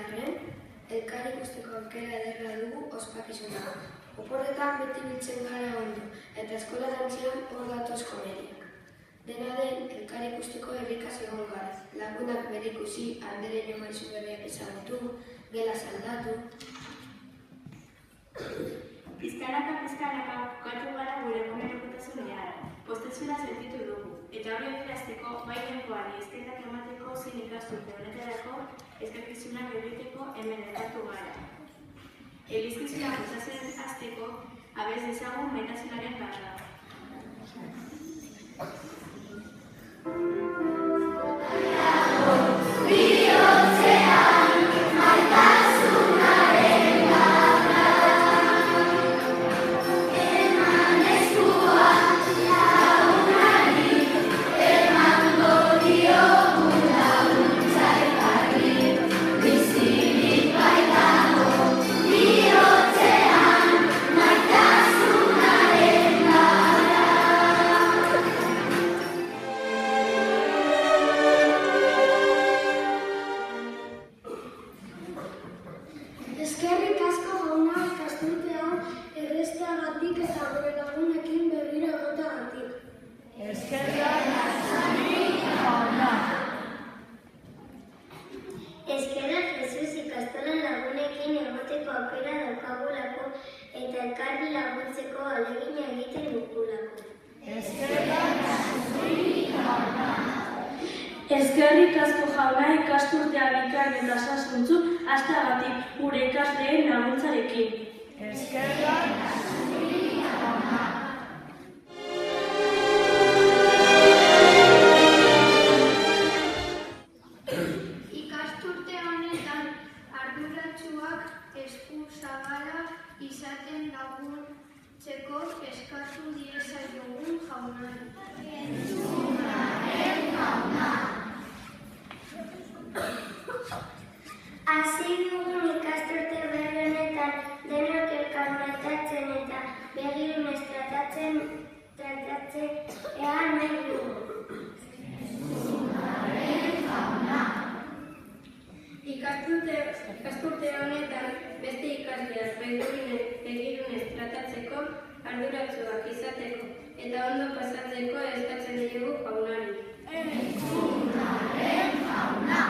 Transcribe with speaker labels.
Speaker 1: arren, elkar ikusteko aukera ederra dugu ospakizuna. Oporretan beti biltzen gara ondo, eta eskola dantzean hor datoz komeriak. Dena den, elkar ikusteko herrikaz egon gara. Lagunak bere ikusi, handere maisu berriak ezagutu, gela aldatu.
Speaker 2: Pizkanaka kokatu gara gure egunerokotasunean. Postezuna sentitu dugu, eta hori adierazteko bai denboari eskerrak emateko zein ikasturte honetarako eskakizunak egiteko hemen elkartu gara. Elizkizunak osatzen hasteko abez dezagun maitasunaren barra.
Speaker 3: Eskerrik asko jauna ikasturte hau errezteagatik eta gure lagunekin berriro egoteagatik.
Speaker 4: Eskerrak jauna.
Speaker 5: Eskerrak Jesus ikastolan lagunekin egoteko aukera daukagulako eta elkarri laguntzeko ahalegina egiten dugulako.
Speaker 4: Eskerrak jauna.
Speaker 6: Eskerrik asko jauna ikasturtea bikain eta sasuntzu hasteagatik gure ikasleen laguntzarekin.
Speaker 4: Eskerrak jauna.
Speaker 3: Ikasturte honetan arduratsuak esku zabala izaten laguntzeko eskatu diezaiogun jaunari.
Speaker 5: Hasi dugun ikasturte berri honetan denok elkar maitatzen eta begirunez tratatzen ea nahi dugu.
Speaker 2: Ikasturte honetan beste ikasleak begirunez tratatzeko arduratsuak izateko eta ondo pasatzeko eskatzen diogu jaunari.
Speaker 4: Jauna.